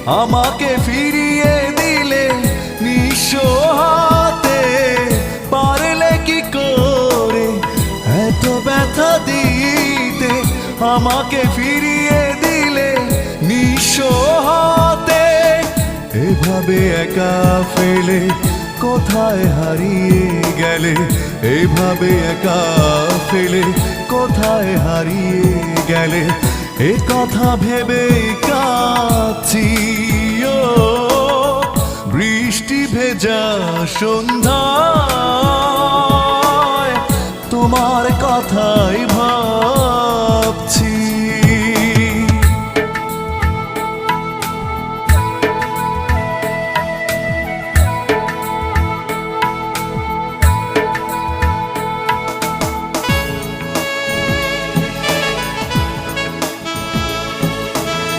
আমাকে ফিরিয়ে দিলে নিঃস্ব হাতে। পারলে কি করে এত ব্যথা দিতে, আমাকে ফিরিয়ে দিলে নিঃস্ব হাতে। এভাবে একা ফেলে কোথায় হারিয়ে গেলে, এভাবে একা ফেলে কোথায় হারিয়ে গেলে। এ কথা ভেবে কাঁদছি ও বৃষ্টি ভেজা সন্ধ্যায়, তোমার কথাই